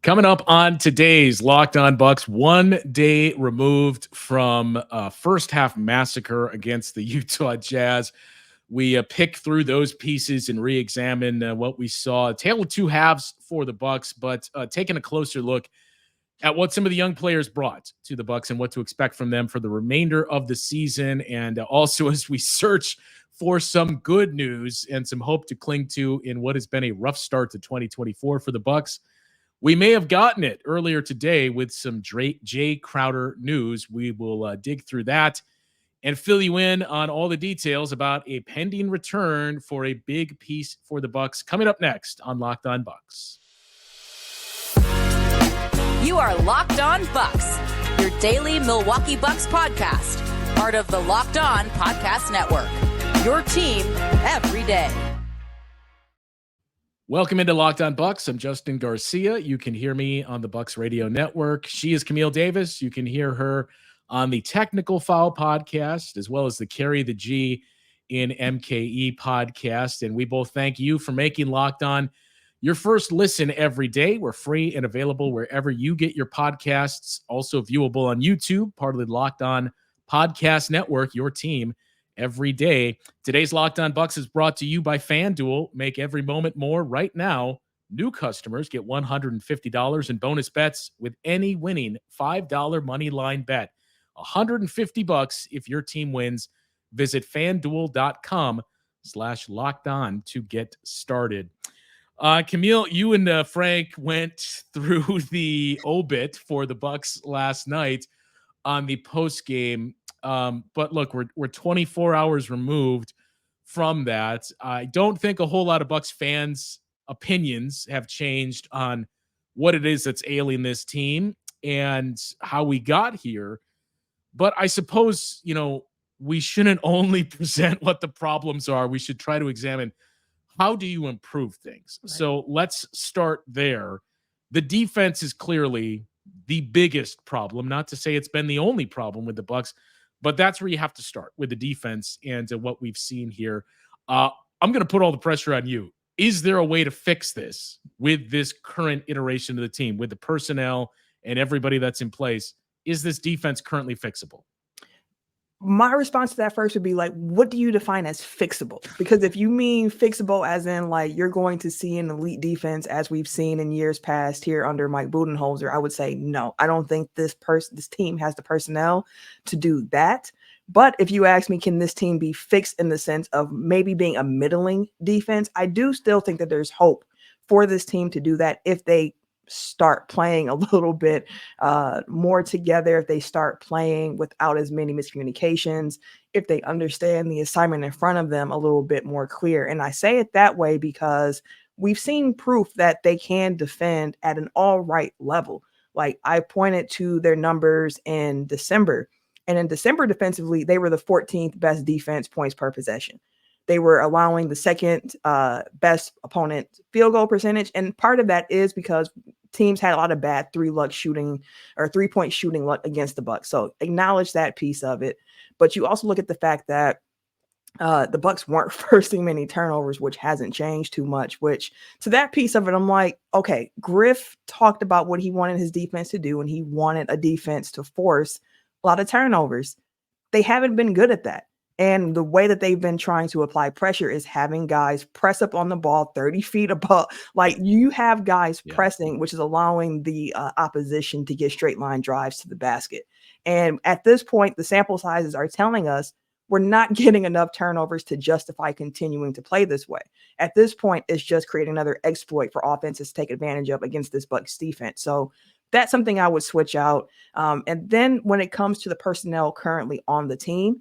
Coming up on today's Locked On Bucks, 1 day removed from a first half massacre against the Utah Jazz. We pick through those pieces and re-examine what we saw. A tale of two halves for the Bucks, but taking a closer look at what some of the young players brought to the Bucks and what to expect from them for the remainder of the season, and also as we search for some good news and some hope to cling to in what has been a rough start to 2024 for the Bucks. We may have gotten it earlier today with some Jae Crowder news. We will dig through that and fill you in on all the details about a pending return for a big piece for the Bucks coming up next on Locked On Bucks. You are Locked On Bucks, your daily Milwaukee Bucks podcast, part of the Locked On Podcast Network, your team every day. Welcome into Locked On Bucks. I'm Justin Garcia. You can hear me on the Bucks Radio Network. She is Camille Davis. You can hear her on the Technical Foul podcast, as well as the Carry the G in MKE podcast. And we both thank you for making Locked On your first listen every day. We're free and available wherever you get your podcasts. Also viewable on YouTube, part of the Locked On Podcast Network, your team every day. Today's Locked On Bucks is brought to you by FanDuel. Make every moment more right now. New customers get $150 in bonus bets with any winning $5 money line bet. $150 if your team wins. Visit FanDuel.com/lockedon to get started. Camille, you and Frank went through the obit for the Bucks last night on the post game. But look, we're 24 hours removed from that. I don't think a whole lot of Bucks fans' opinions have changed on what it is that's ailing this team and how we got here. But I suppose, we shouldn't only present what the problems are. We should try to examine how do you improve things. Right. So let's start there. The defense is clearly the biggest problem. Not to say it's been the only problem with the Bucks, but that's where you have to start, with the defense and what we've seen here. I'm going to put all the pressure on you. Is there a way to fix this with this current iteration of the team, with the personnel and everybody that's in place? Is this defense currently fixable? My response to that first would be what do you define as fixable? Because if you mean fixable as in you're going to see an elite defense as we've seen in years past here under Mike Budenholzer, I would say no. I don't think this team has the personnel to do that. But if you ask me, can this team be fixed in the sense of maybe being a middling defense? I do still think that there's hope for this team to do that if they start playing a little bit more together, if they start playing without as many miscommunications, if they understand the assignment in front of them a little bit more clear. And I say it that way because we've seen proof that they can defend at an all right level. I pointed to their numbers in December, and in December defensively, they were the 14th best defense points per possession. They were allowing the second best opponent field goal percentage. And part of that is because teams had a lot of bad three-point shooting luck against the Bucks. So acknowledge that piece of it. But you also look at the fact that the Bucks weren't forcing many turnovers, which hasn't changed too much, which to that piece of it, I'm like, okay, Griff talked about what he wanted his defense to do, and he wanted a defense to force a lot of turnovers. They haven't been good at that. And the way that they've been trying to apply pressure is having guys press up on the ball 30 feet above. You have guys pressing, which is allowing the opposition to get straight line drives to the basket. And at this point, the sample sizes are telling us we're not getting enough turnovers to justify continuing to play this way. At this point, it's just creating another exploit for offenses to take advantage of against this Bucks defense. So that's something I would switch out. And then when it comes to the personnel currently on the team,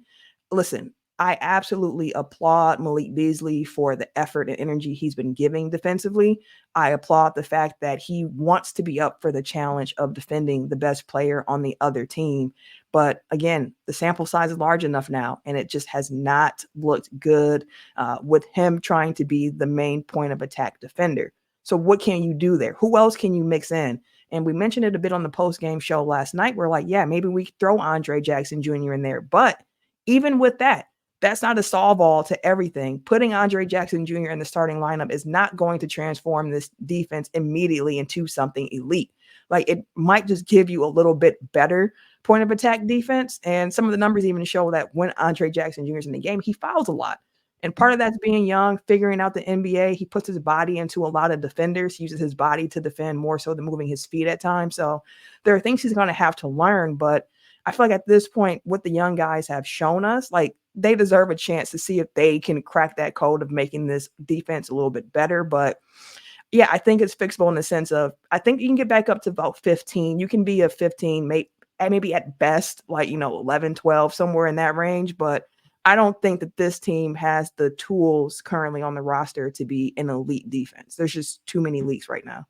listen, I absolutely applaud Malik Beasley for the effort and energy he's been giving defensively. I applaud the fact that he wants to be up for the challenge of defending the best player on the other team. But again, the sample size is large enough now, and it just has not looked good with him trying to be the main point of attack defender. So what can you do there? Who else can you mix in? And we mentioned it a bit on the post-game show last night. We're like, maybe we throw Andre Jackson Jr. in there. But even with that, That's not a solve all to everything. Putting Andre Jackson Jr. in the starting lineup is not going to transform this defense immediately into something elite. Like, it might just give you a little bit better point of attack defense. And some of the numbers even show that when Andre Jackson Jr. is in the game, he fouls a lot. And part of that's being young, figuring out the NBA. He puts his body into a lot of defenders. He uses his body to defend more so than moving his feet at times. So there are things he's going to have to learn. But I feel like at this point, what the young guys have shown us, like, they deserve a chance to see if they can crack that code of making this defense a little bit better. But yeah, I think it's fixable in the sense of, I think you can get back up to about 15. You can be a 15, maybe at best, like, 11, 12, somewhere in that range. But I don't think that this team has the tools currently on the roster to be an elite defense. There's just too many leaks right now.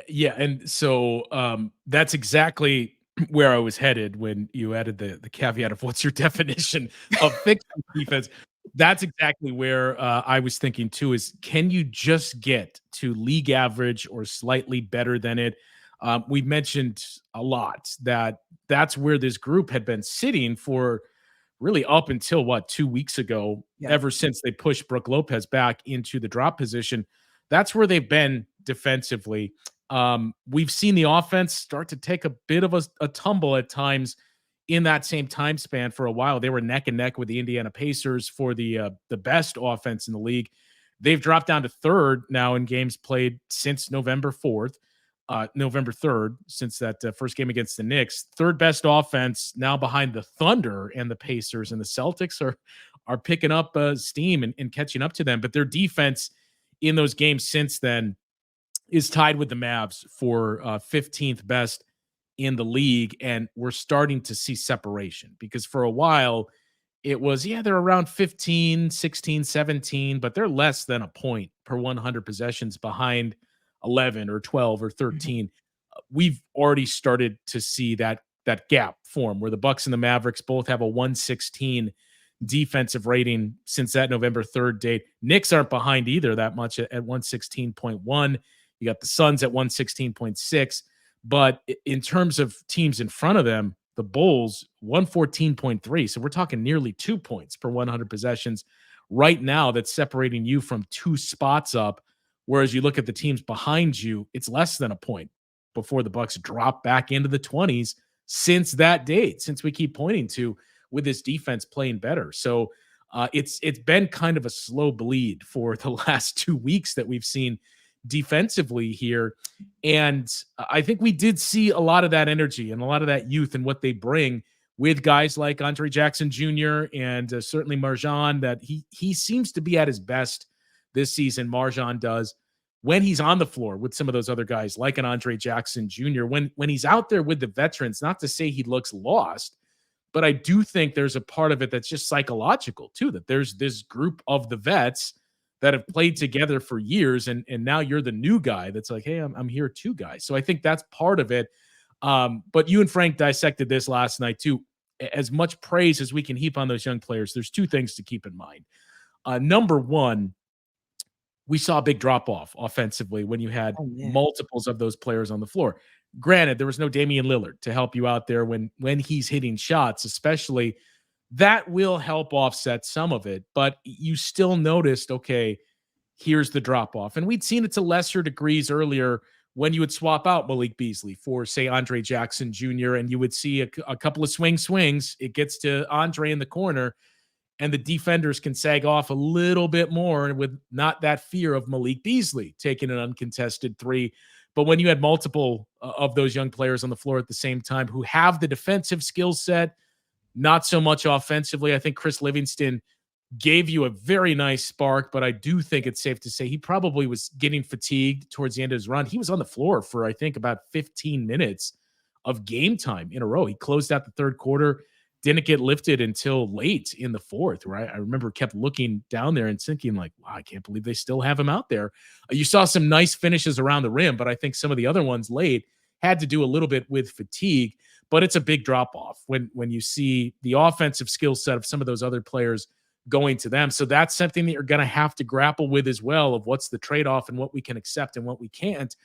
Yeah. And so that's exactly where I was headed when you added the caveat of what's your definition of fixed defense. That's exactly where I was thinking too, is can you just get to league average or slightly better than it? We mentioned a lot that that's where this group had been sitting for really up until 2 weeks ago, ever since they pushed Brooke Lopez back into the drop position. That's where they've been defensively. We've seen the offense start to take a bit of a tumble at times in that same time span. For a while, they were neck and neck with the Indiana Pacers for the best offense in the league. They've dropped down to third now in games played since November 3rd, since that first game against the Knicks. Third best offense now behind the Thunder and the Pacers, and the Celtics are picking up steam and catching up to them. But their defense in those games since then is tied with the Mavs for 15th best in the league. And we're starting to see separation, because for a while it was, they're around 15, 16, 17, but they're less than a point per 100 possessions behind 11 or 12 or 13. We've already started to see that gap form where the Bucks and the Mavericks both have a 116 defensive rating since that November 3rd date. Knicks aren't behind either that much at 116.1. You got the Suns at 116.6. But in terms of teams in front of them, the Bulls 114.3. So we're talking nearly 2 points per 100 possessions right now. That's separating you from 2 spots up. Whereas you look at the teams behind you, it's less than a point before the Bucks drop back into the 20s since that date, since we keep pointing to with this defense playing better. So it's been kind of a slow bleed for the last 2 weeks that we've seen defensively here. And I think we did see a lot of that energy and a lot of that youth and what they bring with guys like Andre Jackson Jr. and certainly MarJon, that he seems to be at his best this season. MarJon does when he's on the floor with some of those other guys like an Andre Jackson Jr. When he's out there with the veterans, not to say he looks lost, but I do think there's a part of it that's just psychological too, that there's this group of the vets that have played together for years, and now you're the new guy that's like, hey, I'm here too, guys. So I think that's part of it. But you and Frank dissected this last night too. As much praise as we can heap on those young players, there's 2 things to keep in mind. Number one, we saw a big drop-off offensively when you had multiples of those players on the floor. Granted, there was no Damian Lillard to help you out there when he's hitting shots, especially. That will help offset some of it, but you still noticed, okay, here's the drop-off. And we'd seen it to lesser degrees earlier when you would swap out Malik Beasley for, say, Andre Jackson Jr., and you would see a couple of swings. It gets to Andre in the corner, and the defenders can sag off a little bit more with not that fear of Malik Beasley taking an uncontested 3. But when you had multiple of those young players on the floor at the same time who have the defensive skill set, not so much offensively, I think Chris Livingston gave you a very nice spark, but I do think it's safe to say he probably was getting fatigued towards the end of his run. He was on the floor for, I think, about 15 minutes of game time in a row. He closed out the third quarter, didn't get lifted until late in the fourth, right? I remember kept looking down there and thinking like, wow, I can't believe they still have him out there. You saw some nice finishes around the rim, but I think some of the other ones late had to do a little bit with fatigue. But it's a big drop-off when you see the offensive skill set of some of those other players going to them. So that's something that you're going to have to grapple with as well, of what's the trade-off and what we can accept and what we can't.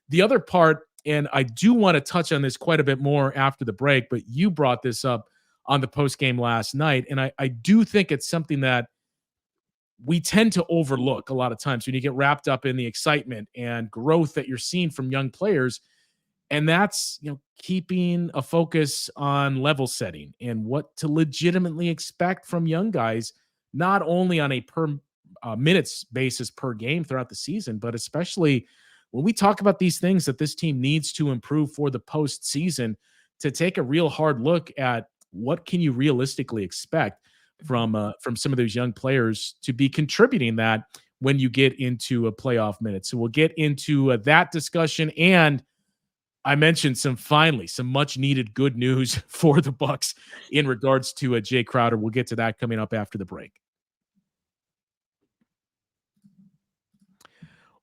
The other part, and I do want to touch on this quite a bit more after the break, but you brought this up on the post game last night. And I do think it's something that we tend to overlook a lot of times when you get wrapped up in the excitement and growth that you're seeing from young players. And that's, keeping a focus on level setting and what to legitimately expect from young guys, not only on a per minutes basis per game throughout the season, but especially when we talk about these things that this team needs to improve for the postseason, to take a real hard look at what can you realistically expect from some of those young players to be contributing that when you get into a playoff minute. So we'll get into that discussion, and I mentioned some much needed good news for the Bucks in regards to Jae Crowder. We'll get to that coming up after the break.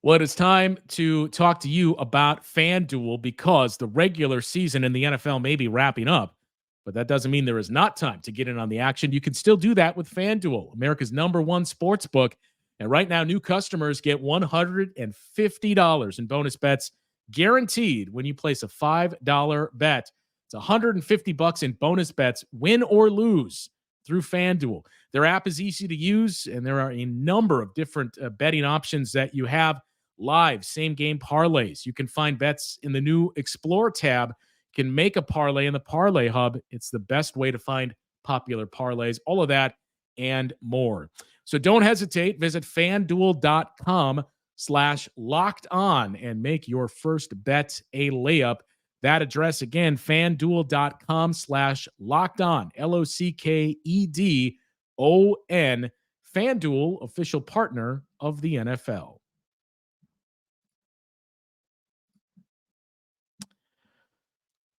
Well, it is time to talk to you about FanDuel, because the regular season in the NFL may be wrapping up, but that doesn't mean there is not time to get in on the action. You can still do that with FanDuel, America's #1 sports book. And right now, new customers get $150 in bonus bets guaranteed when you place a $5 bet. It's $150 in bonus bets, win or lose, through FanDuel. Their app is easy to use, and there are a number of different betting options that you have. Live same-game parlays. You can find bets in the new Explore tab. You can make a parlay in the Parlay Hub. It's the best way to find popular parlays. All of that and more. So don't hesitate. Visit FanDuel.com/locked-on and make your first bet a layup. That address again, FanDuel.com/locked-on, LOCKEDON. FanDuel, official partner of the NFL.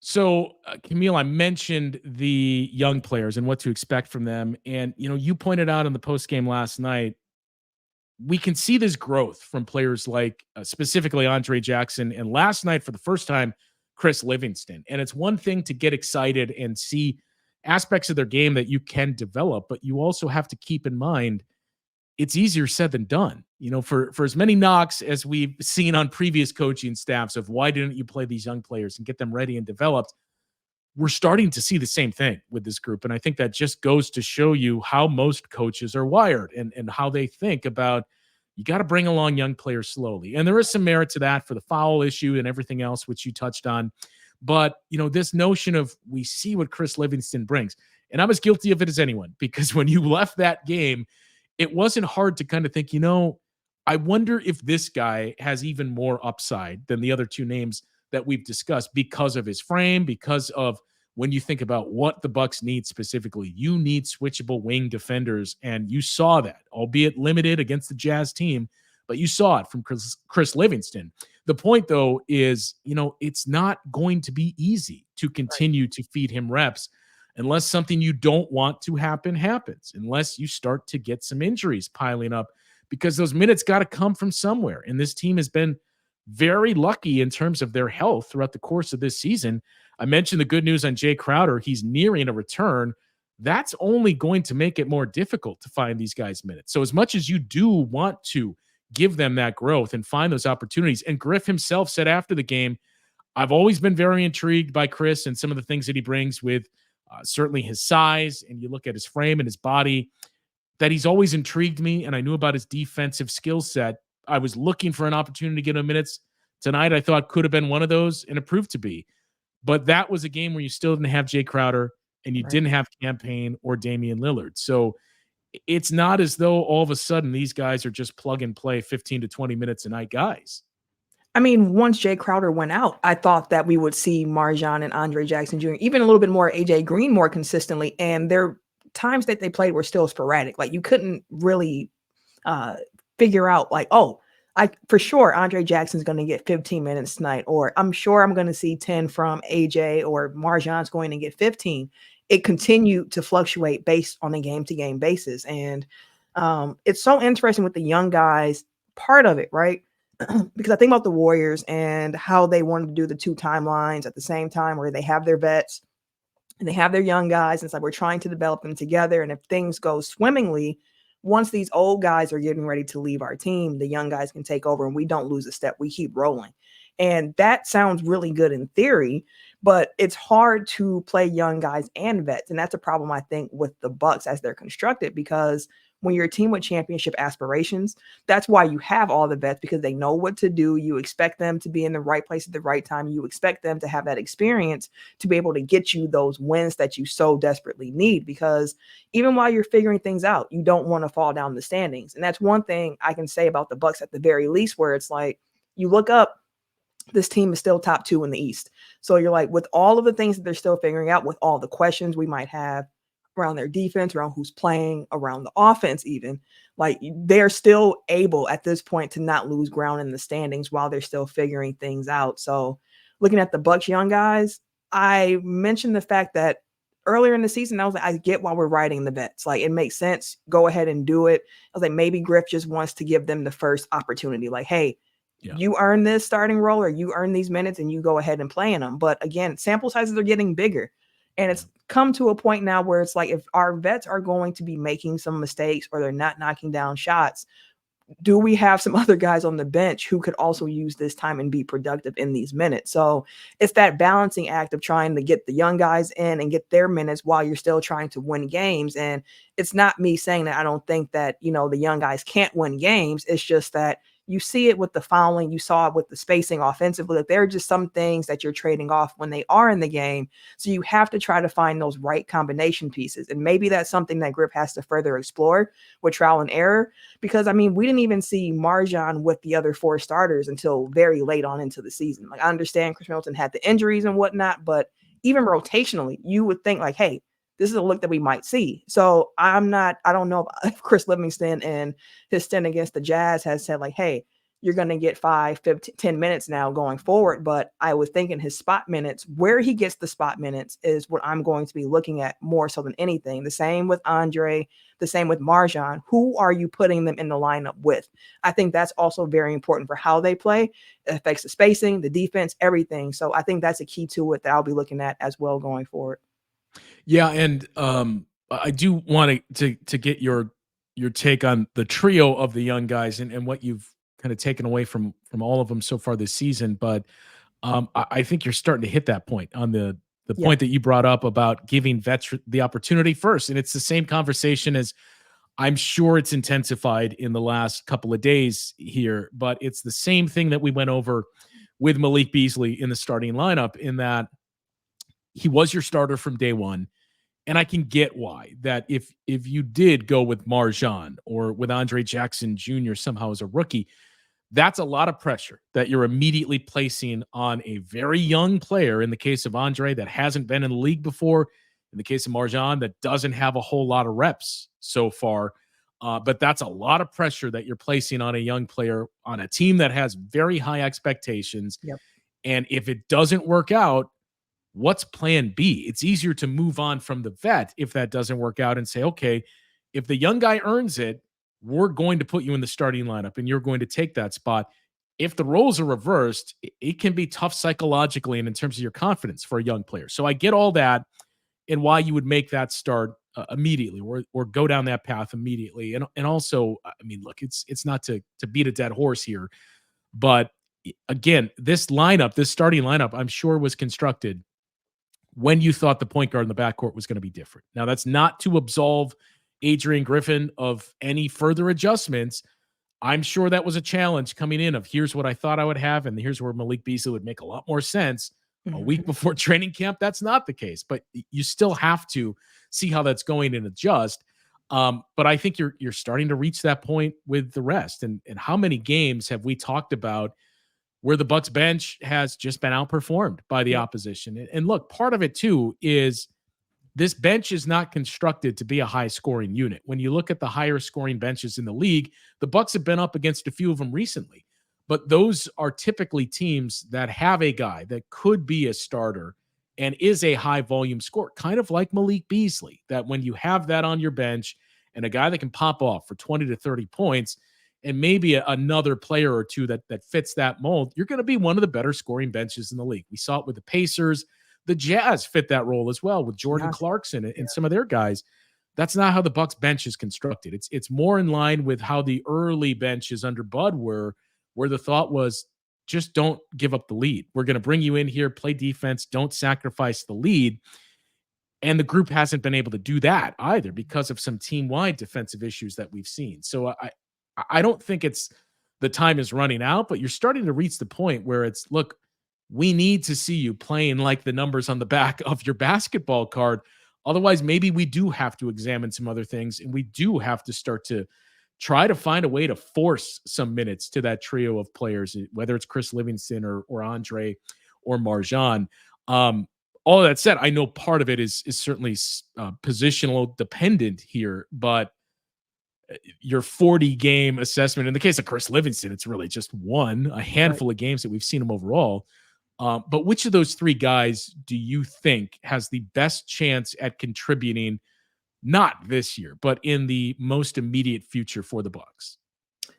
So, Camille, I mentioned the young players and what to expect from them. And, you pointed out in the postgame last night, we can see this growth from players like specifically Andre Jackson, and last night for the first time, Chris Livingston. And it's one thing to get excited and see aspects of their game that you can develop, but you also have to keep in mind it's easier said than done. For as many knocks as we've seen on previous coaching staffs of why didn't you play these young players and get them ready and developed, we're starting to see the same thing with this group. And I think that just goes to show you how most coaches are wired and how they think about, you got to bring along young players slowly. And there is some merit to that for the foul issue and everything else, which you touched on. But, this notion of, we see what Chris Livingston brings. And I'm as guilty of it as anyone, because when you left that game, it wasn't hard to kind of think, I wonder if this guy has even more upside than the other two names that we've discussed, because of his frame, because of, when you think about what the Bucks need specifically, you need switchable wing defenders. And you saw that, albeit limited against the Jazz team, but you saw it from Chris Livingston. The point, though, is, it's not going to be easy to continue to feed him reps unless something you don't want to happen happens, unless you start to get some injuries piling up, because those minutes got to come from somewhere. And this team has been very lucky in terms of their health throughout the course of this season. I mentioned the good news on Jae Crowder. He's nearing a return. That's only going to make it more difficult to find these guys minutes. So as much as you do want to give them that growth and find those opportunities, and Griff himself said after the game, I've always been very intrigued by Chris and some of the things that he brings with certainly his size, and you look at his frame and his body, that he's always intrigued me. And I knew about his defensive skill set. I was looking for an opportunity to get him minutes. Tonight, I thought could have been one of those, and it proved to be. But that was a game where you still didn't have Jae Crowder, and you didn't have Campaign or Damian Lillard. So it's not as though all of a sudden these guys are just plug and play 15 to 20 minutes a night guys. I mean, once Jae Crowder went out, I thought that we would see MarJon and Andre Jackson Jr., even a little bit more AJ Green more consistently. And their times that they played were still sporadic. Like, you couldn't really figure out, like, for sure Andre Jackson's going to get 15 minutes tonight, or I'm sure I'm going to see 10 from AJ, or MarJon's going to get 15. It continued to fluctuate based on a game-to-game basis. And it's so interesting with the young guys part of it, right? Because I think about the Warriors and how they wanted to do the two timelines at the same time, where they have their vets and they have their young guys. And it's like, we're trying to develop them together. And if things go swimmingly, once these old guys are getting ready to leave our team, the young guys can take over and we don't lose a step. We keep rolling. And that sounds really good in theory, But it's hard to play young guys and vets. And that's a problem, I think, with the Bucks as they're constructed, because when you're a team with championship aspirations, that's why you have all the vets, because they know what to do. You expect them to be in the right place at the right time. You expect them to have that experience to be able to get you those wins that you so desperately need, because even while you're figuring things out, you don't want to fall down the standings. And that's one thing I can say about the Bucks at the very least, where it's like you look up, this team is still top 2 in the East. So you're like, with all of the things that they're still figuring out, with all the questions we might have around their defense, around who's playing, around the offense, even, like, they're still able at this point to not lose ground in the standings while they're still figuring things out. So looking at the Bucks young guys, I mentioned the fact that earlier in the season, I was like, I get why we're riding the vets. Like, it makes sense. Go ahead and do it. I was like, maybe Griff just wants to give them the first opportunity. Like, hey, you earn this starting role, or you earn these minutes, and you go ahead and play in them. But again, sample sizes are getting bigger. And it's come to a point now where it's like, if our vets are going to be making some mistakes or they're not knocking down shots, do we have some other guys on the bench who could also use this time and be productive in these minutes? So it's that balancing act of trying to get the young guys in and get their minutes while you're still trying to win games. And it's not me saying that I don't think that, the young guys can't win games. It's just that you see it with the fouling, you saw it with the spacing offensively. Like, there are just some things that you're trading off when they are in the game. So you have to try to find those right combination pieces. And maybe that's something that Griff has to further explore with trial and error, because we didn't even see MarJon with the other 4 starters until very late on into the season. Like, I understand Chris Middleton had the injuries and whatnot, but even rotationally, you would think like, hey, this is a look that we might see. So I don't know if Chris Livingston and his stint against the Jazz has said like, hey, you're going to get 5, 15, 10 minutes now going forward. But I was thinking his spot minutes, where he gets the spot minutes, is what I'm going to be looking at more so than anything. The same with Andre, the same with MarJon. Who are you putting them in the lineup with? I think that's also very important for how they play. It affects the spacing, the defense, everything. So I think that's a key to it that I'll be looking at as well going forward. Yeah, and I do want to get your take on the trio of the young guys and what you've kind of taken away from all of them so far this season. But I think you're starting to hit that point on the point that you brought up about giving vets the opportunity first. And it's the same conversation as, I'm sure it's intensified in the last couple of days here, but it's the same thing that we went over with Malik Beasley in the starting lineup, in that he was your starter from day one. And I can get why that if you did go with MarJon or with Andre Jackson Jr. somehow as a rookie, that's a lot of pressure that you're immediately placing on a very young player. In the case of Andre, that hasn't been in the league before. In the case of MarJon, that doesn't have a whole lot of reps so far. But that's a lot of pressure that you're placing on a young player on a team that has very high expectations. Yep. And if it doesn't work out, what's plan B? It's easier to move on from the vet if that doesn't work out and say, okay, if the young guy earns it, we're going to put you in the starting lineup and you're going to take that spot. If the roles are reversed, it can be tough psychologically and in terms of your confidence for a young player. So I get all that and why you would make that start immediately or go down that path immediately. And also, I mean, look, it's not to beat a dead horse here, but again, this starting lineup, I'm sure was constructed when you thought the point guard in the backcourt was going to be different. Now, that's not to absolve Adrian Griffin of any further adjustments. I'm sure that was a challenge coming in of, here's what I thought I would have, and here's where Malik Beasley would make a lot more sense a week before training camp. That's not the case, but you still have to see how that's going and adjust. But I think you're starting to reach that point with the rest. And how many games have we talked about where the Bucks bench has just been outperformed by the opposition? And look, part of it too is this bench is not constructed to be a high scoring unit. When you look at the higher scoring benches in the league, the Bucks have been up against a few of them recently, but those are typically teams that have a guy that could be a starter and is a high volume scorer, kind of like Malik Beasley, that when you have that on your bench and a guy that can pop off for 20 to 30 points, and maybe another player or two that fits that mold, you're going to be one of the better scoring benches in the league. We saw it with the Pacers. The Jazz fit that role as well with Jordan Clarkson and some of their guys. That's not how the Bucks bench is constructed. It's more in line with how the early benches under Bud were, where the thought was just don't give up the lead. We're going to bring you in here, play defense, don't sacrifice the lead. And the group hasn't been able to do that either because of some team-wide defensive issues that we've seen. So I don't think it's the time is running out, but you're starting to reach the point where it's, look, we need to see you playing like the numbers on the back of your basketball card. Otherwise, maybe we do have to examine some other things, and we do have to start to try to find a way to force some minutes to that trio of players, whether it's Chris Livingston or Andre or MarJon. All of that said, I know part of it is certainly positional dependent here, but your 40 game assessment, in the case of Chris Livingston, it's really just a handful of games that we've seen him overall. But which of those three guys do you think has the best chance at contributing, not this year, but in the most immediate future for the Bucks?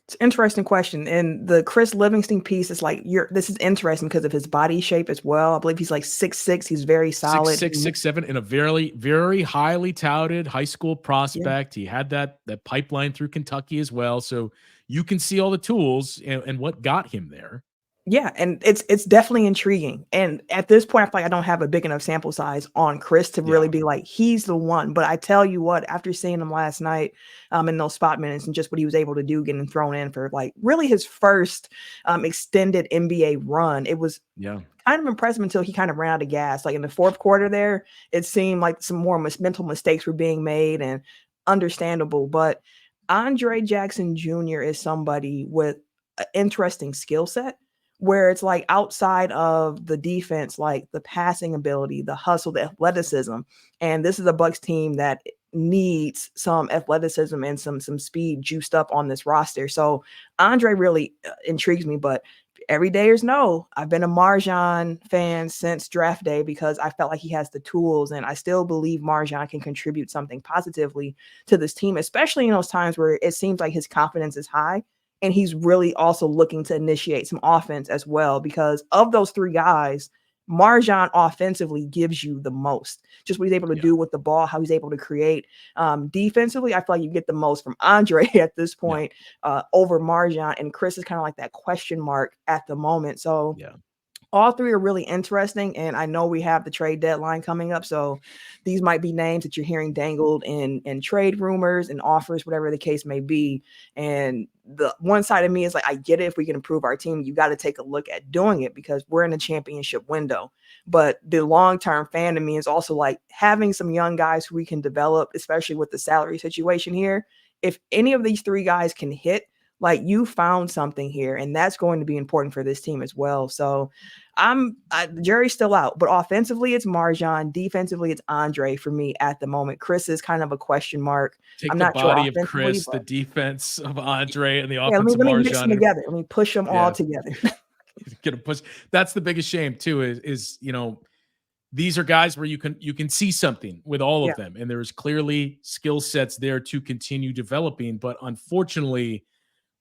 It's an interesting question. And the Chris Livingston piece is like, this is interesting because of his body shape as well. I believe he's like 6'6". He's very solid. 6'6", 6'7", and a very, very highly touted high school prospect. Yeah. He had that pipeline through Kentucky as well. So you can see all the tools and what got him there. Yeah, and it's definitely intriguing. And at this point, I feel like I don't have a big enough sample size on Chris to really be like, he's the one. But I tell you what, after seeing him last night in those spot minutes and just what he was able to do getting thrown in for like really his first extended NBA run, it was kind of impressive until he kind of ran out of gas. Like in the fourth quarter there, it seemed like some more mental mistakes were being made, and understandable. But Andre Jackson Jr. is somebody with an interesting skill set, where it's like outside of the defense, like the passing ability, the hustle, the athleticism. And this is a Bucks team that needs some athleticism and some speed juiced up on this roster. So Andre really intrigues me, but everydayers know I've been a MarJon fan since draft day because I felt like he has the tools, and I still believe MarJon can contribute something positively to this team, especially in those times where it seems like his confidence is high. And he's really also looking to initiate some offense as well, because of those three guys, MarJon offensively gives you the most. Just what he's able to do with the ball, how he's able to create. Defensively, I feel like you get the most from Andre at this point over MarJon. And Chris is kind of like that question mark at the moment. So all three are really interesting, and I know we have the trade deadline coming up, so these might be names that you're hearing dangled in trade rumors and offers, whatever the case may be. And the one side of me is like, I get it. If we can improve our team, you got to take a look at doing it because we're in a championship window. But the long-term fan of me is also like having some young guys who we can develop, especially with the salary situation here. If any of these three guys can hit, like, you found something here, and that's going to be important for this team as well. So jury's still out, but offensively it's MarJon, defensively it's Andre for me at the moment. Chris is kind of a question mark. I'm not sure. Body of Chris, the defense of Andre, and the offense of let me MarJon mix them together. Let me push them all together. Gonna push. That's the biggest shame too. Is these are guys where you can see something with all of them, and there's clearly skill sets there to continue developing. But unfortunately,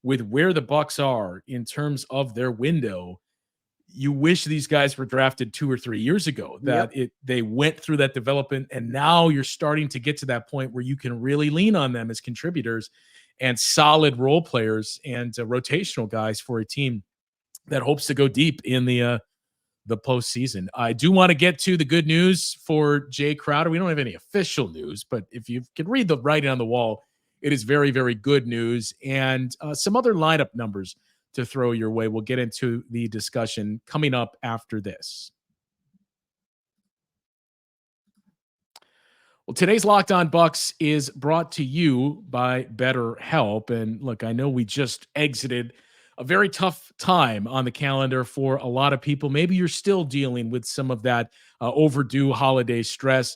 with where the Bucks are in terms of their window, you wish these guys were drafted 2 or 3 years ago, that they went through that development, and now you're starting to get to that point where you can really lean on them as contributors and solid role players and rotational guys for a team that hopes to go deep in the postseason. I do want to get to the good news for Jae Crowder. We don't have any official news, but if you can read the writing on the wall, it is very, very good news, and some other lineup numbers to throw your way. We'll get into the discussion coming up after this. Well, today's Locked On Bucks is brought to you by BetterHelp. And look, I know we just exited a very tough time on the calendar for a lot of people. Maybe you're still dealing with some of that overdue holiday stress.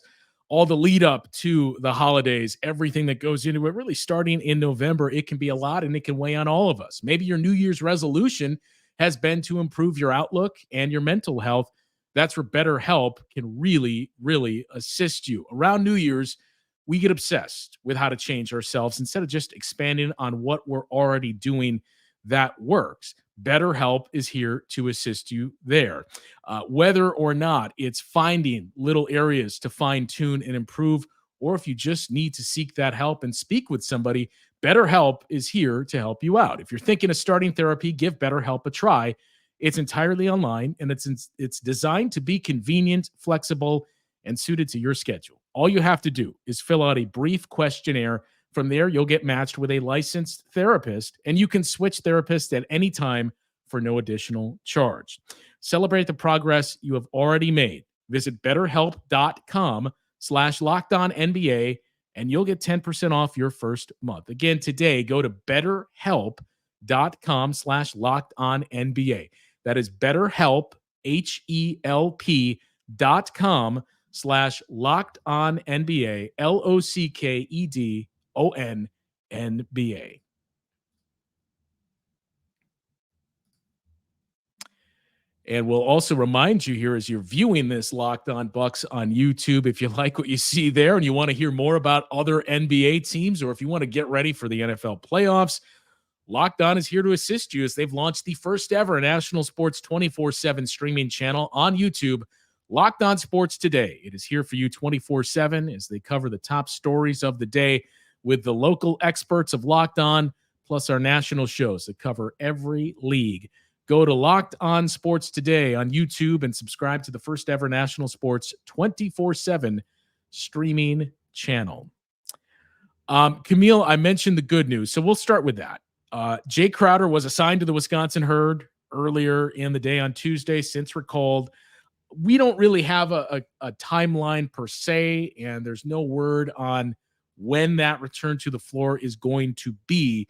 All the lead up to the holidays, everything that goes into it, really starting in November, it can be a lot and it can weigh on all of us. Maybe your New Year's resolution has been to improve your outlook and your mental health. That's where BetterHelp can really, really assist you. Around New Year's, we get obsessed with how to change ourselves instead of just expanding on what we're already doing that works. BetterHelp is here to assist you there. Whether or not it's finding little areas to fine-tune and improve, or if you just need to seek that help and speak with somebody, BetterHelp is here to help you out. If you're thinking of starting therapy, give BetterHelp a try. It's entirely online, and it's designed to be convenient, flexible, and suited to your schedule. All you have to do is fill out a brief questionnaire. From there, you'll get matched with a licensed therapist, and you can switch therapists at any time for no additional charge. Celebrate the progress you have already made. Visit betterhelp.com/lockedonnba, and you'll get 10% off your first month. Again, today, go to betterhelp.com/lockedonnba. That is BetterHelp, HELP.com/lockedonnba, LOCKEDONNBA. And we'll also remind you here as you're viewing this Locked On Bucks on YouTube, if you like what you see there and you want to hear more about other NBA teams, or if you want to get ready for the NFL playoffs, Locked On is here to assist you as they've launched the first ever national sports 24/7 streaming channel on YouTube, Locked On Sports Today. It is here for you 24/7 as they cover the top stories of the day with the local experts of Locked On, plus our national shows that cover every league. Go to Locked On Sports Today on YouTube and subscribe to the first ever national sports 24/7 streaming channel. Camille, I mentioned the good news, so we'll start with that. Jae Crowder was assigned to the Wisconsin Herd earlier in the day on Tuesday, since recalled. We don't really have a timeline per se, and there's no word on when that return to the floor is going to be.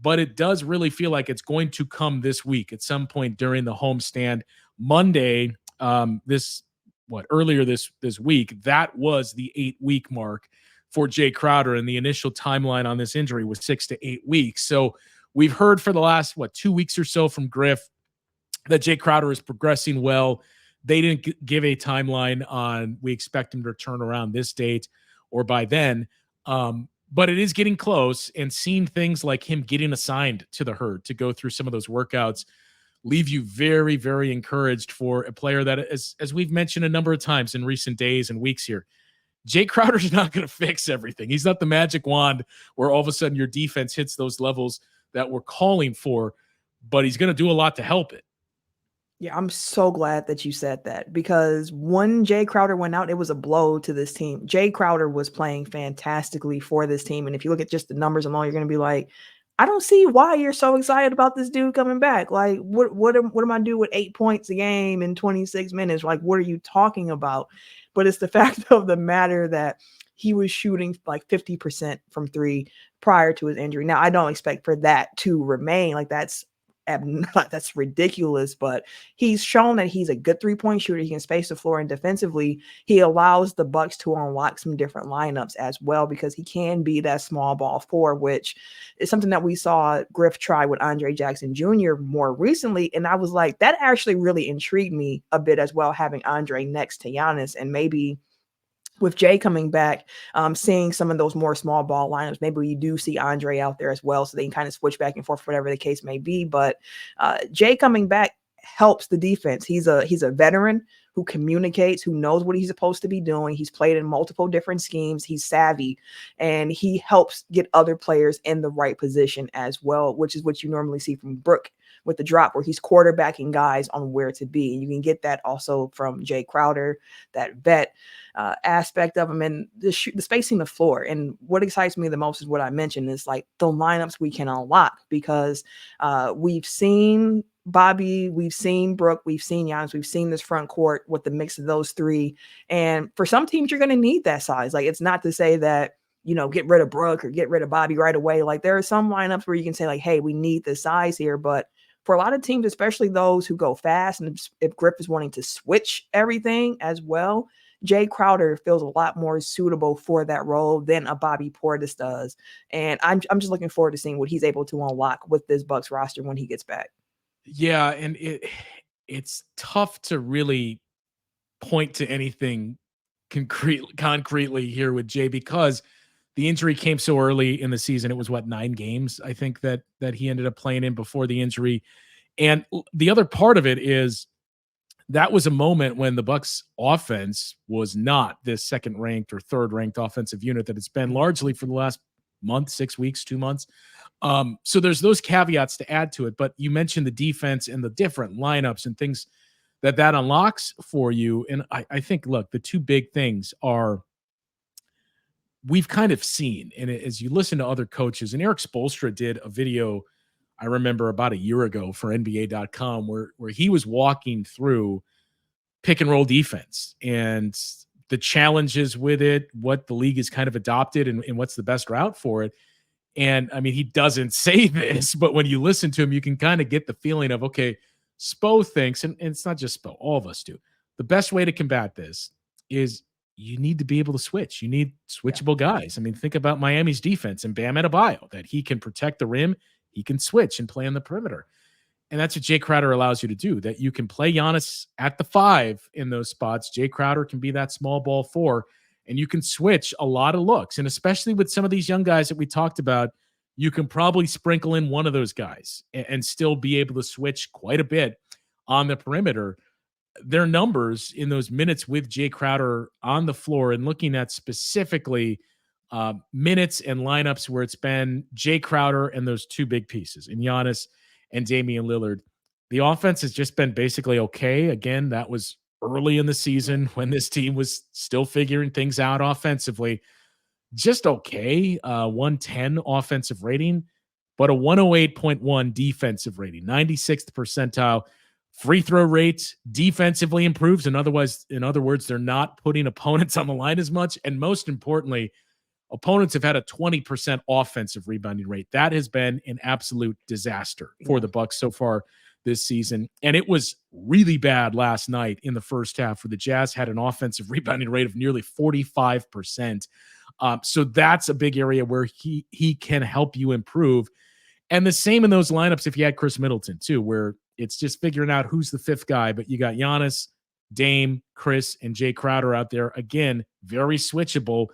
But it does really feel like it's going to come this week at some point during the homestand. Monday, earlier this week, that was the 8-week mark for Jae Crowder, and the initial timeline on this injury was 6 to 8 weeks. So we've heard for the last 2 weeks or so from Griff that Jae Crowder is progressing well. They didn't give a timeline on we expect him to return around this date or by then. But it is getting close, and seeing things like him getting assigned to the Herd to go through some of those workouts leave you very, very encouraged for a player that, as we've mentioned a number of times in recent days and weeks here, Jae Crowder's not going to fix everything. He's not the magic wand where all of a sudden your defense hits those levels that we're calling for, but he's going to do a lot to help it. Yeah, I'm so glad that you said that, because when Jae Crowder went out, it was a blow to this team. Jae Crowder was playing fantastically for this team. And if you look at just the numbers alone, you're going to be like, I don't see why you're so excited about this dude coming back. Like, what am I doing with 8 points a game in 26 minutes? Like, what are you talking about? But it's the fact of the matter that he was shooting like 50% from three prior to his injury. Now, I don't expect for that to remain. Like, that's ridiculous, but he's shown that he's a good 3-point shooter. He can space the floor, and defensively, he allows the Bucks to unlock some different lineups as well, because he can be that small ball four, which is something that we saw Griff try with Andre Jackson Jr. more recently. And I was like, that actually really intrigued me a bit as well, having Andre next to Giannis, and maybe with Jae coming back, seeing some of those more small ball lineups, maybe you do see Andre out there as well, so they can kind of switch back and forth, whatever the case may be. But Jae coming back helps the defense. He's a veteran who communicates, who knows what he's supposed to be doing. He's played in multiple different schemes. He's savvy, and he helps get other players in the right position as well, which is what you normally see from Brook with the drop, where he's quarterbacking guys on where to be. And you can get that also from Jae Crowder, that vet aspect of him, and the spacing the floor. And what excites me the most is what I mentioned, is like the lineups we can unlock, because we've seen Bobby, we've seen Brook, we've seen Giannis, we've seen this front court with the mix of those three. And for some teams, you're going to need that size. Like, it's not to say that, get rid of Brook or get rid of Bobby right away. Like, there are some lineups where you can say like, hey, we need the size here. But for a lot of teams, especially those who go fast, and if Griff is wanting to switch everything as well, Jae Crowder feels a lot more suitable for that role than a Bobby Portis does. And I'm just looking forward to seeing what he's able to unlock with this Bucks roster when he gets back. Yeah, and it's tough to really point to anything concretely here with Jae, because the injury came so early in the season. It was 9 games, I think, that he ended up playing in before the injury. And the other part of it is that was a moment when the Bucks offense was not this second-ranked or third-ranked offensive unit that it's been largely for the last month, 6 weeks, 2 months. So there's those caveats to add to it, but you mentioned the defense and the different lineups and things that unlocks for you. And I think, look, the two big things are we've kind of seen, and as you listen to other coaches, and Eric Spoelstra did a video, I remember about a year ago for NBA.com where he was walking through pick and roll defense and the challenges with it, what the league has kind of adopted and what's the best route for it. And I mean, he doesn't say this, but when you listen to him, you can kind of get the feeling of, okay, Spo thinks, and it's not just Spo, all of us do. The best way to combat this is you need to be able to switch. You need switchable guys. I mean, think about Miami's defense and Bam Adebayo, that he can protect the rim, he can switch and play on the perimeter. And that's what Jae Crowder allows you to do, that you can play Giannis at the 5 in those spots. Jae Crowder can be that small ball 4, and you can switch a lot of looks. And especially with some of these young guys that we talked about, you can probably sprinkle in one of those guys and still be able to switch quite a bit on the perimeter. Their numbers in those minutes with Jae Crowder on the floor, and looking at specifically minutes and lineups where it's been Jae Crowder and those two big pieces in Giannis and Damian Lillard, the offense has just been basically okay. Again, that was early in the season when this team was still figuring things out offensively. Just okay. 110 offensive rating, but a 108.1 defensive rating, 96th percentile. Free throw rate defensively improves. In other words, they're not putting opponents on the line as much. And most importantly, opponents have had a 20% offensive rebounding rate. That has been an absolute disaster for the Bucks so far this season. And it was really bad last night in the first half, where the Jazz had an offensive rebounding rate of nearly 45%. So that's a big area where he can help you improve. And the same in those lineups if you had Chris Middleton too, where it's just figuring out who's the 5th guy. But you got Giannis, Dame, Chris, and Jae Crowder out there. Again, very switchable.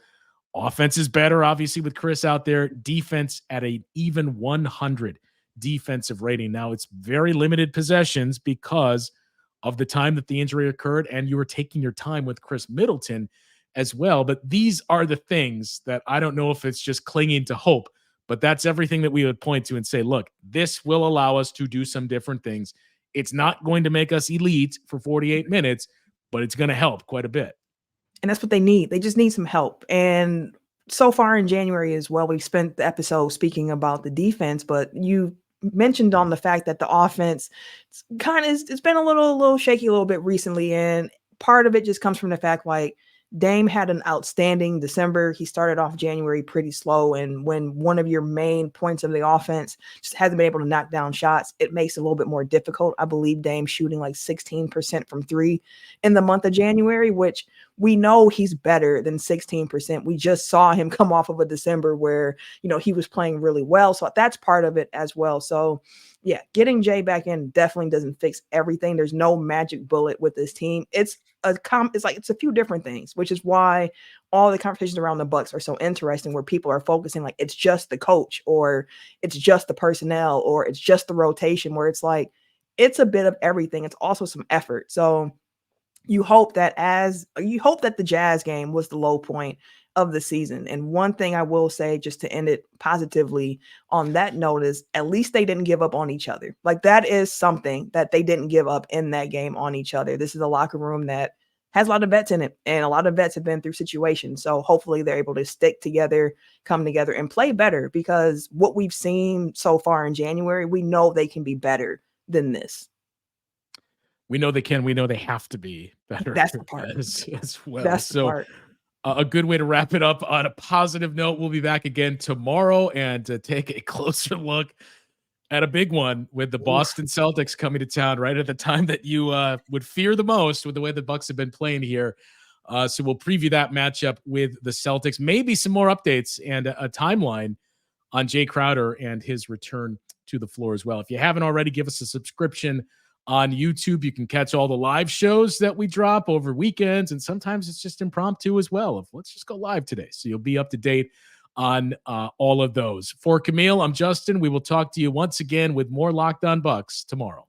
Offense is better, obviously, with Chris out there. Defense at an even 100 defensive rating. Now, it's very limited possessions because of the time that the injury occurred, and you were taking your time with Chris Middleton as well. But these are the things that I don't know if it's just clinging to hope, but that's everything that we would point to and say, look, this will allow us to do some different things. It's not going to make us elite for 48 minutes, but it's going to help quite a bit. And that's what they need. They just need some help. And so far in January as well, we've spent the episode speaking about the defense, but you mentioned on the fact that the offense it's been a little shaky a little bit recently. And part of it just comes from the fact, like, Dame had an outstanding December. He started off January pretty slow. And when one of your main points of the offense just hasn't been able to knock down shots, it makes it a little bit more difficult. I believe Dame shooting like 16% from 3 in the month of January, which we know he's better than 16%. We just saw him come off of a December where, he was playing really well. So that's part of it as well. So yeah, getting Jae back in definitely doesn't fix everything. There's no magic bullet with this team. It's a few different things, which is why all the conversations around the Bucks are so interesting, where people are focusing like it's just the coach, or it's just the personnel, or it's just the rotation, where it's like it's a bit of everything. It's also some effort. So you hope that the Jazz game was the low point of the season. And one thing I will say, just to end it positively on that note, is at least they didn't give up on each other. Like, that is something that they didn't give up in that game on each other. This is a locker room that has a lot of vets in it, and a lot of vets have been through situations. So hopefully they're able to stick together, come together, and play better, because what we've seen so far in January, we know they can be better than this. We know they can. We know they have to be better. That's the part. As well. That's the part. A good way to wrap it up on a positive note. We'll be back again tomorrow and to take a closer look at a big one with the Boston Celtics coming to town right at the time that you would fear the most with the way the Bucks have been playing here. So we'll preview that matchup with the Celtics, maybe some more updates and a timeline on Jae Crowder and his return to the floor as well. If you haven't already, give us a subscription on YouTube. You can catch all the live shows that we drop over weekends, and sometimes it's just impromptu as well. Let's just go live today. So you'll be up to date on all of those. For Camille, I'm Justin. We will talk to you once again with more Locked On Bucks tomorrow.